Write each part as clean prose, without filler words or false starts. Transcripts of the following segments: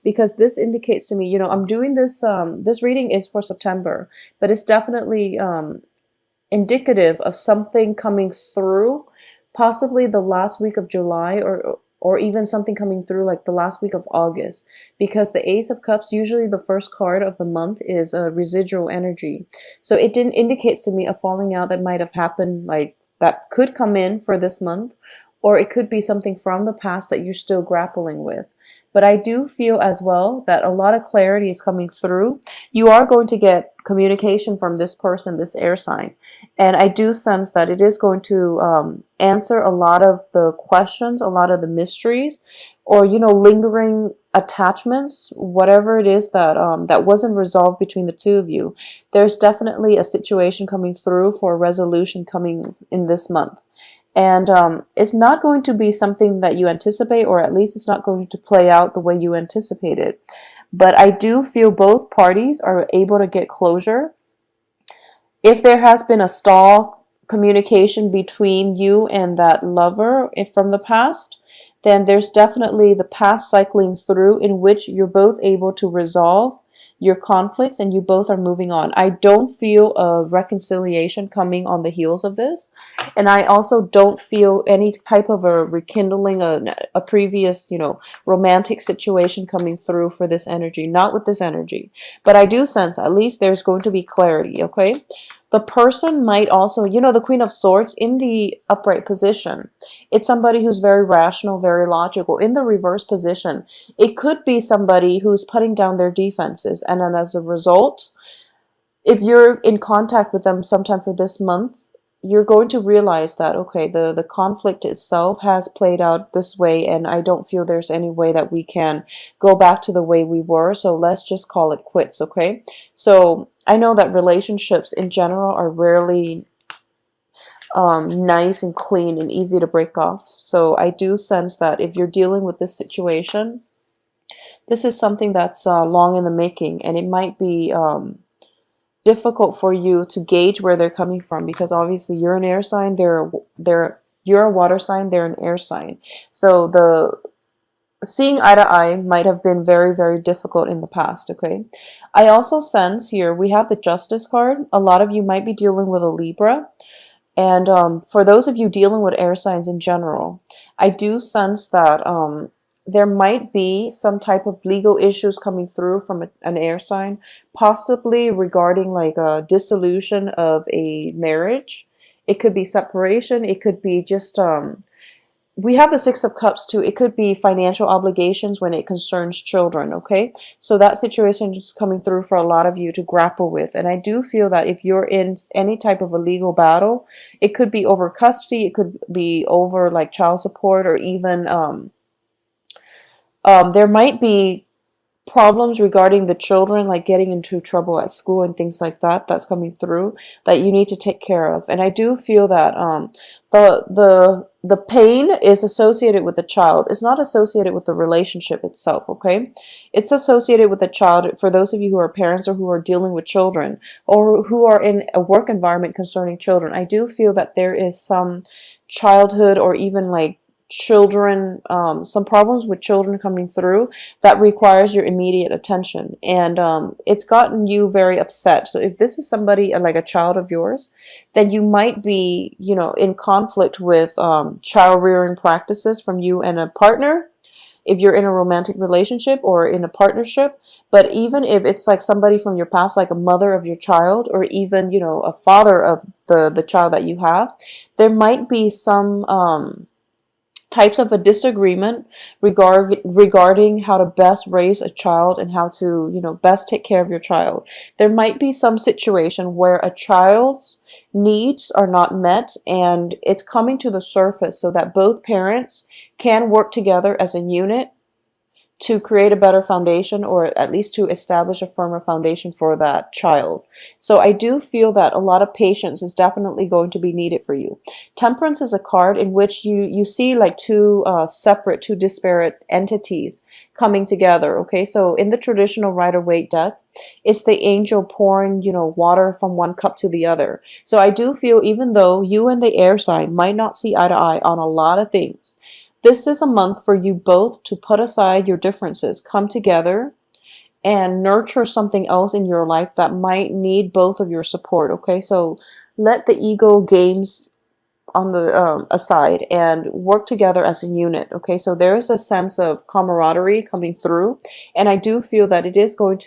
because this indicates to me, you know, I'm doing this, this reading is for September, but it's definitely indicative of something coming through, possibly the last week of July, or even something coming through like the last week of August, because the Ace of Cups, usually the first card of the month, is a residual energy. So it didn't indicates to me a falling out that might have happened, like that could come in for this month, or it could be something from the past that you're still grappling with. But I do feel as well that a lot of clarity is coming through. You are going to get communication from this person, this air sign. And I do sense that it is going to answer a lot of the questions, a lot of the mysteries, or, you know, lingering attachments, whatever it is that that wasn't resolved between the two of you. There's definitely a situation coming through for a resolution coming in this month. And it's not going to be something that you anticipate, or at least it's not going to play out the way you anticipated. But I do feel both parties are able to get closure. If there has been a stall communication between you and that lover from the past, then there's definitely the past cycling through in which you're both able to resolve your conflicts and you both are moving on. I don't feel a reconciliation coming on the heels of this. And I also don't feel any type of a rekindling, a previous, you know, romantic situation coming through for this energy. Not with this energy. But I do sense at least there's going to be clarity, okay? The person might also, you know, the Queen of Swords in the upright position, it's somebody who's very rational, very logical. In the reverse position, it could be somebody who's putting down their defenses. And then as a result, if you're in contact with them sometime for this month, you're going to realize that, okay, the conflict itself has played out this way, and I don't feel there's any way that we can go back to the way we were, so let's just call it quits, okay? So I know that relationships in general are rarely nice and clean and easy to break off. So I do sense that if you're dealing with this situation, this is something that's long in the making, and it might be difficult for you to gauge where they're coming from, because obviously you're an air sign, you're a water sign, they're an air sign. So the seeing eye to eye might have been very, very difficult in the past, okay? I also sense here we have the Justice card. A lot of you might be dealing with a Libra. And for those of you dealing with air signs in general, I do sense that there might be some type of legal issues coming through from an air sign, possibly regarding like a dissolution of a marriage. It could be separation. It could be just, we have the Six of Cups too. It could be financial obligations when it concerns children, okay? So that situation is coming through for a lot of you to grapple with. And I do feel that if you're in any type of a legal battle, it could be over custody, it could be over like child support, or even there might be problems regarding the children, like getting into trouble at school and things like that, that's coming through that you need to take care of. And I do feel that the pain is associated with the child. It's not associated with the relationship itself, okay? It's associated with the child. For those of you who are parents or who are dealing with children, or who are in a work environment concerning children, I do feel that there is some childhood, or even like children, some problems with children coming through that requires your immediate attention, and it's gotten you very upset. So if this is somebody like a child of yours, then you might be, you know, in conflict with child rearing practices from you and a partner, if you're in a romantic relationship or in a partnership. But even if it's like somebody from your past, like a mother of your child, or even, you know, a father of the child that you have, there might be some types of a disagreement regarding how to best raise a child and how to, you know, best take care of your child. There might be some situation where a child's needs are not met, and it's coming to the surface so that both parents can work together as a unit to create a better foundation, or at least to establish a firmer foundation for that child. So I do feel that a lot of patience is definitely going to be needed for you. Temperance is a card in which you see like two separate, two disparate entities coming together, okay? So in the traditional Rider-Waite deck, it's the angel pouring, you know, water from one cup to the other. So I do feel even though you and the air sign might not see eye to eye on a lot of things, this is a month for you both to put aside your differences, come together, and nurture something else in your life that might need both of your support. Okay, so let the ego games on the aside and work together as a unit. Okay, so there is a sense of camaraderie coming through, and I do feel that it's going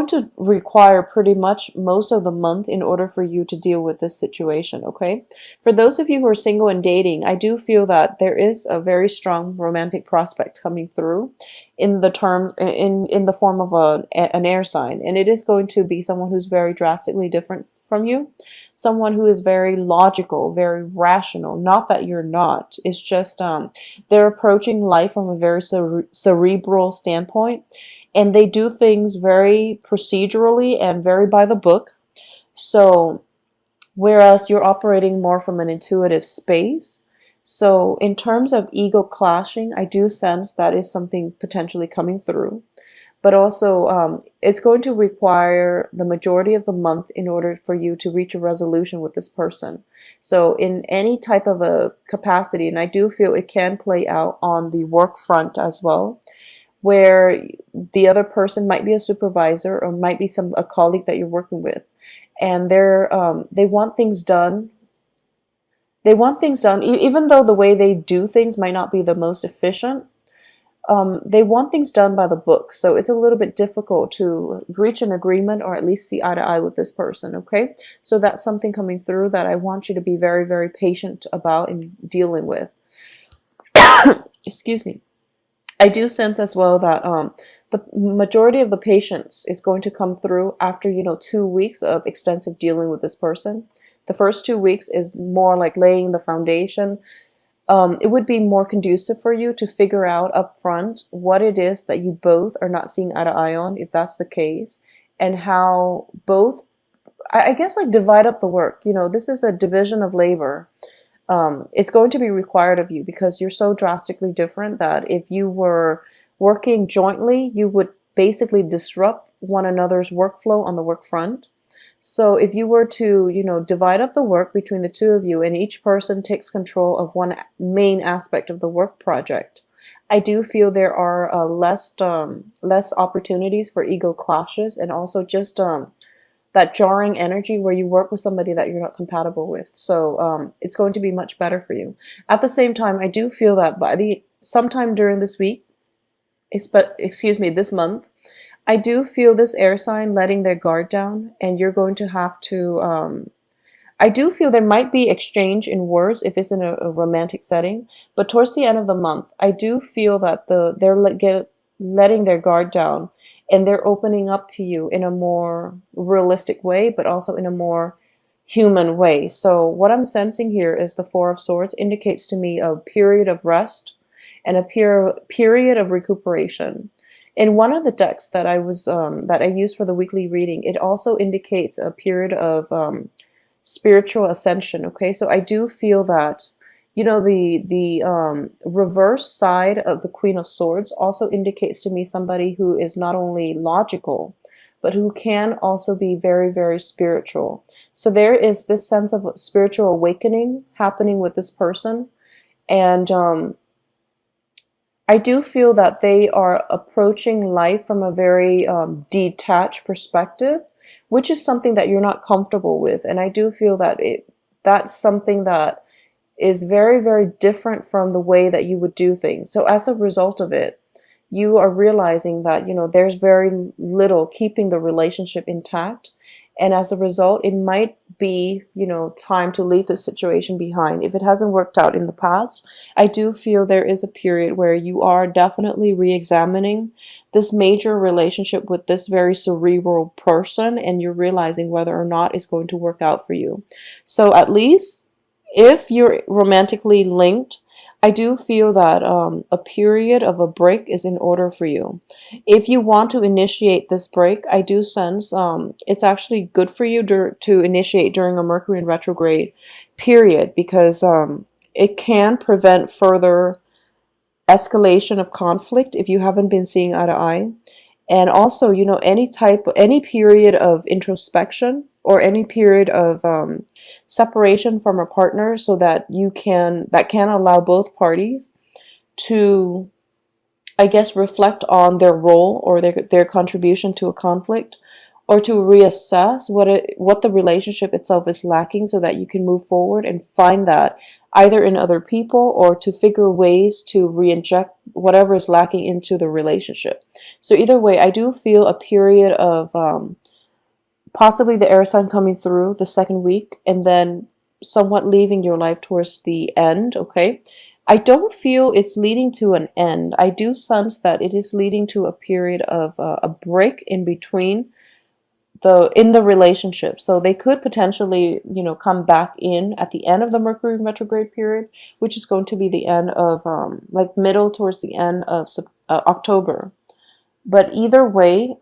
to require pretty much most of the month in order for you to deal with this situation. Okay, for those of you who are single and dating, I do feel that there is a very strong romantic prospect coming through in the term in the form of an air sign, and it is going to be someone who's very drastically different from you, someone who is very logical, very rational. Not that you're not, it's just they're approaching life from a very cerebral standpoint, and they do things very procedurally and very by the book. So whereas you're operating more from an intuitive space. So in terms of ego clashing, I do sense that is something potentially coming through. But also, it's going to require the majority of the month in order for you to reach a resolution with this person. So in any type of a capacity, and I do feel it can play out on the work front as well, where the other person might be a supervisor or might be a colleague that you're working with, and they want things done. They want things done, even though the way they do things might not be the most efficient. They want things done by the book, so it's a little bit difficult to reach an agreement or at least see eye to eye with this person. Okay, so that's something coming through that I want you to be very, very patient about and dealing with. Excuse me. I do sense as well that the majority of the patience is going to come through after 2 weeks of extensive dealing with this person. The first 2 weeks is more like laying the foundation. It would be more conducive for you to figure out up front what it is that you both are not seeing eye to eye on, if that's the case, and how both, I guess, like divide up the work. This is a division of labor. It's going to be required of you because you're so drastically different that if you were working jointly, you would basically disrupt one another's workflow on the work front. So if you were to, divide up the work between the two of you and each person takes control of one main aspect of the work project, I do feel there are less opportunities for ego clashes, and also just that jarring energy where you work with somebody that you're not compatible with. So it's going to be much better for you. At the same time, I do feel that sometime during this week, this month, I do feel this air sign letting their guard down, and you're going to have to, I do feel there might be exchange in words if it's in a romantic setting, but towards the end of the month, I do feel that they're letting their guard down, and they're opening up to you in a more realistic way, but also in a more human way. So what I'm sensing here is the Four of Swords indicates to me a period of rest and a period of recuperation. In one of the decks that I used for the weekly reading, it also indicates a period of spiritual ascension. Okay, so I do feel that the reverse side of the Queen of Swords also indicates to me somebody who is not only logical, but who can also be very, very spiritual. So there is this sense of spiritual awakening happening with this person, and I do feel that they are approaching life from a very detached perspective, which is something that you're not comfortable with. And I do feel that that's something that is very, very different from the way that you would do things. So as a result of it, you are realizing that, there's very little keeping the relationship intact. And as a result, it might be, time to leave the situation behind. If it hasn't worked out in the past, I do feel there is a period where you are definitely re-examining this major relationship with this very cerebral person, and you're realizing whether or not it's going to work out for you. So at least if you're romantically linked, I do feel that a period of a break is in order for you. If you want to initiate this break, I do sense it's actually good for you to initiate during a Mercury in retrograde period, because it can prevent further escalation of conflict if you haven't been seeing eye to eye. And also, any period of introspection or any period of separation from a partner, so that that can allow both parties to, I guess, reflect on their role or their contribution to a conflict, or to reassess what the relationship itself is lacking, so that you can move forward and find that either in other people, or to figure ways to re-inject whatever is lacking into the relationship. So either way, I do feel a period of possibly the air sign coming through the second week, and then somewhat leaving your life towards the end, okay? I don't feel it's leading to an end. I do sense that it is leading to a period of a break in between in the relationship. So they could potentially, come back in at the end of the Mercury retrograde period, which is going to be the end of like middle towards the end of October. But either way,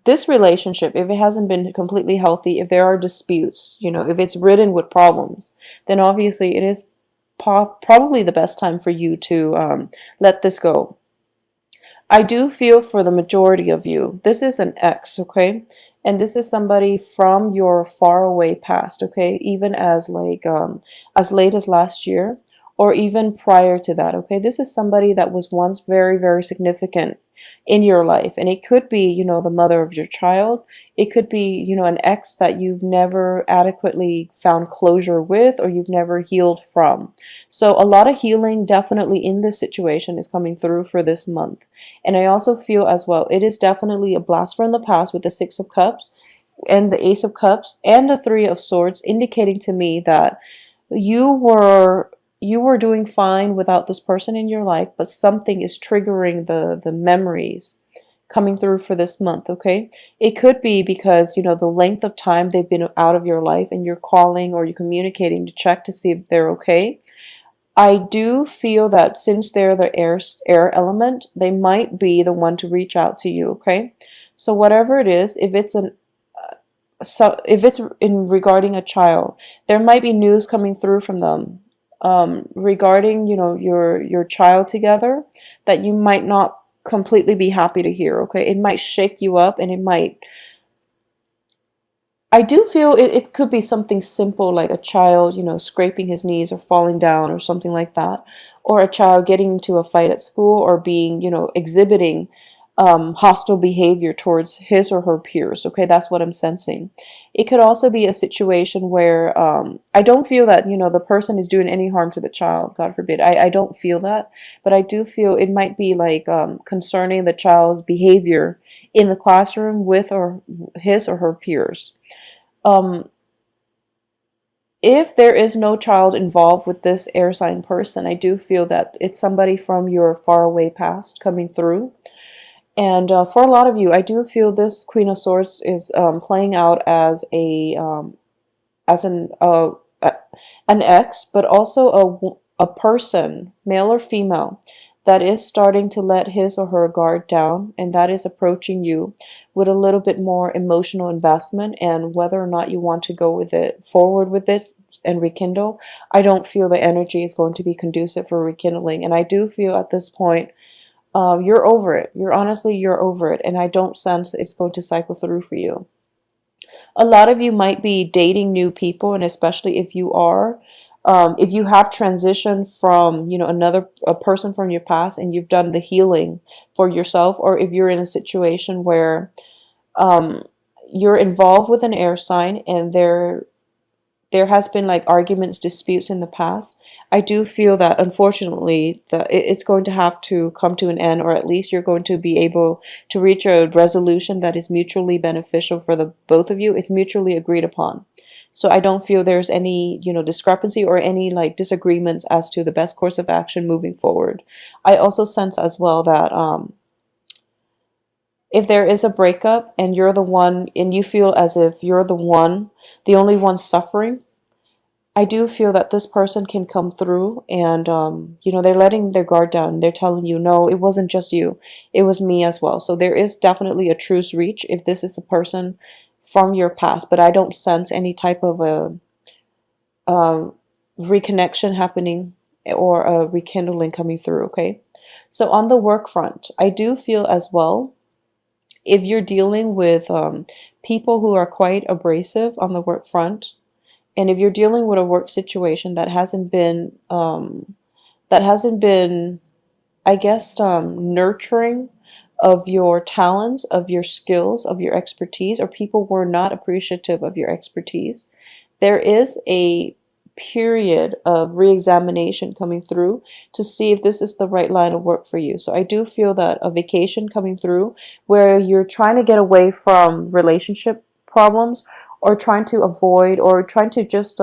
this relationship, if it hasn't been completely healthy, if there are disputes, if it's ridden with problems, then obviously it is probably the best time for you to let this go. I do feel for the majority of you, this is an ex, okay? And this is somebody from your far away past, okay? Even as as late as last year, or even prior to that, okay? This is somebody that was once very, very significant in your life. And it could be, the mother of your child. It could be, an ex that you've never adequately found closure with, or you've never healed from. So a lot of healing definitely in this situation is coming through for this month. And I also feel as well, it is definitely a blast from the past with the Six of Cups and the Ace of Cups and the Three of Swords, indicating to me that you were doing fine without this person in your life, but something is triggering the memories coming through for this month, okay? It could be because, the length of time they've been out of your life, and you're calling or you're communicating to check to see if they're okay. I do feel that since they're the air element, they might be the one to reach out to you, okay? So whatever it is, if it's in regarding a child, there might be news coming through from them regarding, your child together, that you might not completely be happy to hear, okay? It might shake you up, and I do feel it could be something simple, like a child, scraping his knees or falling down or something like that, or a child getting into a fight at school, or being, exhibiting hostile behavior towards his or her peers. Okay, that's what I'm sensing. It could also be a situation where I don't feel that, the person is doing any harm to the child, God forbid. I don't feel that, but I do feel it might be like concerning the child's behavior in the classroom with or his or her peers. If there is no child involved with this air sign person, I do feel that it's somebody from your faraway past coming through. And for a lot of you, I do feel this Queen of Swords is playing out as as an ex, but also a person, male or female, that is starting to let his or her guard down, and that is approaching you with a little bit more emotional investment. And whether or not you want to go forward with it and rekindle, I don't feel the energy is going to be conducive for rekindling. And I do feel at this point, you're over it. You're over it. And I don't sense it's going to cycle through for you. A lot of you might be dating new people, and especially if you are, if you have transitioned from, a person from your past, and you've done the healing for yourself, or if you're in a situation where you're involved with an air sign, and there has been like arguments, disputes in the past, I do feel that unfortunately that it's going to have to come to an end, or at least you're going to be able to reach a resolution that is mutually beneficial for the both of you. It's mutually agreed upon. So I don't feel there's any, discrepancy or any like disagreements as to the best course of action moving forward. I also sense as well that if there is a breakup and you're the one, and you feel as if you're the only one suffering, I do feel that this person can come through, and they're letting their guard down. They're telling you, no, it wasn't just you, it was me as well. So there is definitely a truce reach if this is a person from your past, but I don't sense any type of a reconnection happening or a rekindling coming through. Okay, so on the work front, I do feel as well, if you're dealing with people who are quite abrasive on the work front, and if you're dealing with a work situation that hasn't been, I guess, nurturing of your talents, of your skills, of your expertise, or people were not appreciative of your expertise, there is a period of re-examination coming through to see if this is the right line of work for you. So I do feel that a vacation coming through where you're trying to get away from relationship problems, or trying to avoid, or trying to just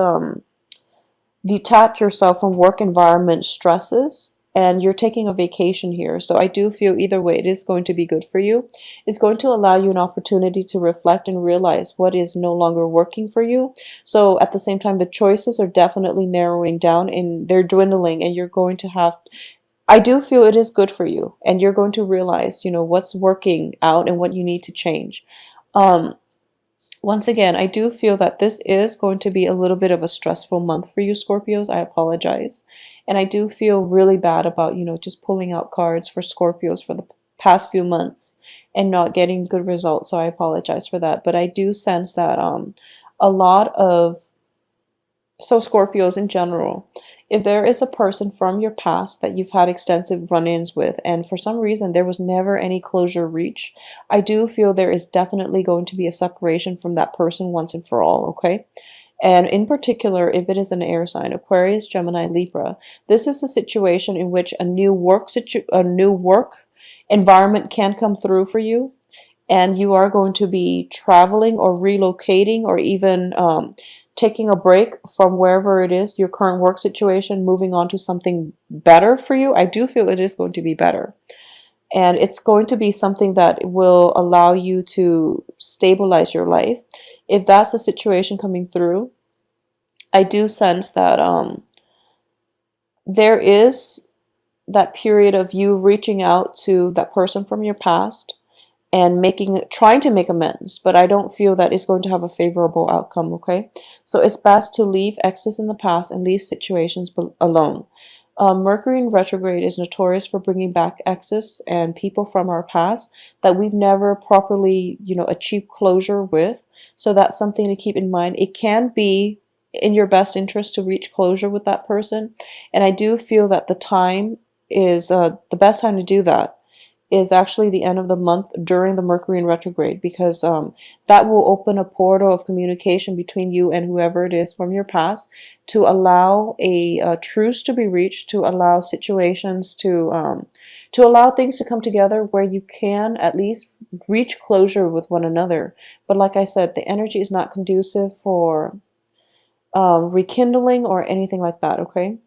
detach yourself from work environment stresses, and you're taking a vacation here. So I do feel either way it is going to be good for you. It's going to allow you an opportunity to reflect and realize what is no longer working for you. So at the same time, the choices are definitely narrowing down and they're dwindling, and you're going to have, I do feel it is good for you, and you're going to realize, what's working out and what you need to change. um Once again, I do feel that this is going to be a little bit of a stressful month for you, Scorpios. I apologize. And I do feel really bad about, just pulling out cards for Scorpios for the past few months and not getting good results. So I apologize for that. But I do sense that a lot of, so Scorpios in general, if there is a person from your past that you've had extensive run-ins with, and for some reason there was never any closure reached, I do feel there is definitely going to be a separation from that person once and for all, okay? And in particular, if it is an air sign, Aquarius, Gemini, Libra, this is a situation in which a new work environment can come through for you, and you are going to be traveling or relocating, or even taking a break from wherever it is, your current work situation, moving on to something better for you. I do feel it is going to be better. And it's going to be something that will allow you to stabilize your life. If that's a situation coming through, I do sense that there is that period of you reaching out to that person from your past and trying to make amends, but I don't feel that it's going to have a favorable outcome, okay? So it's best to leave exes in the past and leave situations alone. Mercury in retrograde is notorious for bringing back exes and people from our past that we've never properly, achieved closure with. So that's something to keep in mind. It can be in your best interest to reach closure with that person, and I do feel that the time is the best time to do that is actually the end of the month during the Mercury in retrograde, because that will open a portal of communication between you and whoever it is from your past, to allow a truce to be reached, to allow situations to allow things to come together where you can at least reach closure with one another. But like I said, the energy is not conducive for rekindling or anything like that, okay?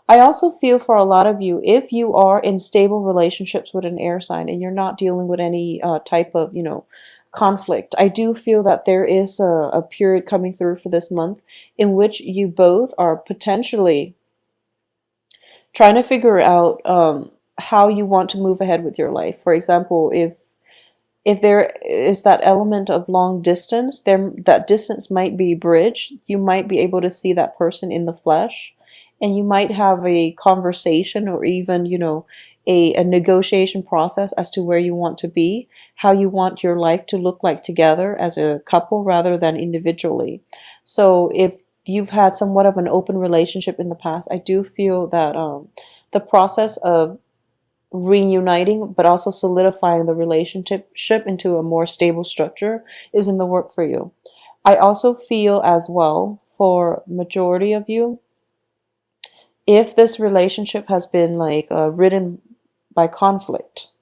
I also feel for a lot of you, if you are in stable relationships with an air sign and you're not dealing with any type of, conflict, I do feel that there is a period coming through for this month in which you both are potentially trying to figure out how you want to move ahead with your life. For example, if there is that element of long distance, that distance might be bridged. You might be able to see that person in the flesh, and you might have a conversation, or even, a negotiation process as to where you want to be, how you want your life to look like together as a couple rather than individually. So if you've had somewhat of an open relationship in the past, I do feel that the process of reuniting but also solidifying the relationship into a more stable structure is in the work for you. I also feel as well, for majority of you, if this relationship has been like ridden by conflict,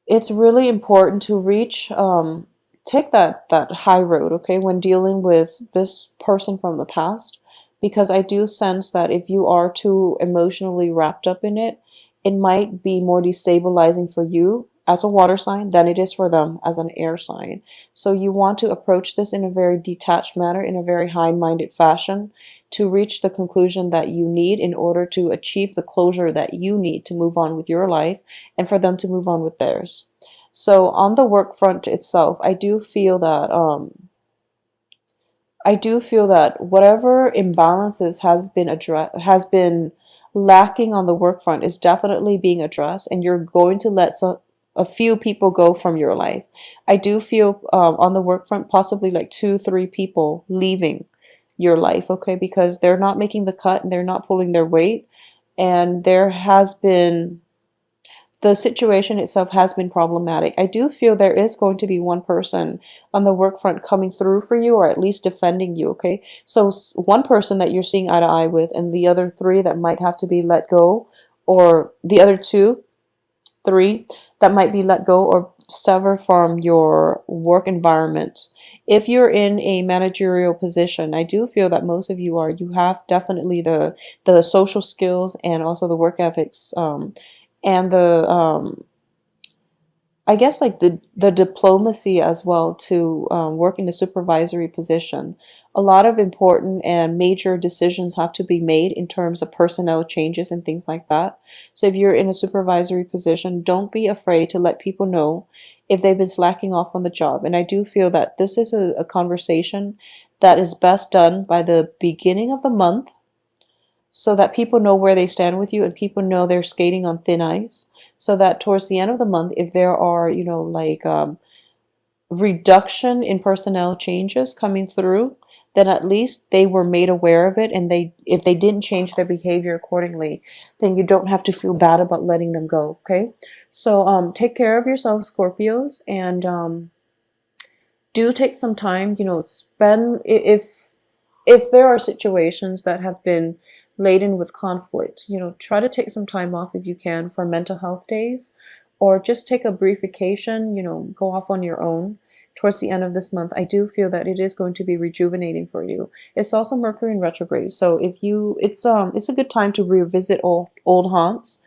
it's really important to take that high road, okay, when dealing with this person from the past, because I do sense that if you are too emotionally wrapped up in it, it might be more destabilizing for you as a water sign than it is for them as an air sign. So you want to approach this in a very detached manner, in a very high-minded fashion, to reach the conclusion that you need in order to achieve the closure that you need to move on with your life and for them to move on with theirs. So on the work front itself, I do feel that whatever imbalances has been lacking on the work front is definitely being addressed, and you're going to let a few people go from your life. I do feel on the work front, possibly like 2, 3 people leaving your life, okay, because they're not making the cut and they're not pulling their weight. And there has been, the situation itself has been problematic. I do feel there is going to be one person on the work front coming through for you, or at least defending you, okay? So one person that you're seeing eye to eye with, and the other 3 that might have to be let go, or the other 2, 3 that might be let go or severed from your work environment. If you're in a managerial position, I do feel that most of you are, you have definitely the social skills and also the work ethics, and the I guess like the diplomacy as well to work in a supervisory position. A lot of important and major decisions have to be made in terms of personnel changes and things like that. So if you're in a supervisory position, don't be afraid to let people know if they've been slacking off on the job. And I do feel that this is a conversation that is best done by the beginning of the month, so that people know where they stand with you and people know they're skating on thin ice, so that towards the end of the month, if there are, like reduction in personnel changes coming through, then at least they were made aware of it, and if they didn't change their behavior accordingly, then you don't have to feel bad about letting them go, okay? So take care of yourself, Scorpios, and do take some time, spend, if there are situations that have been laden with conflict, try to take some time off if you can for mental health days, or just take a brief vacation, go off on your own towards the end of this month. I do feel that it is going to be rejuvenating for you. It's also Mercury in retrograde, so if you, it's a good time to revisit old haunts,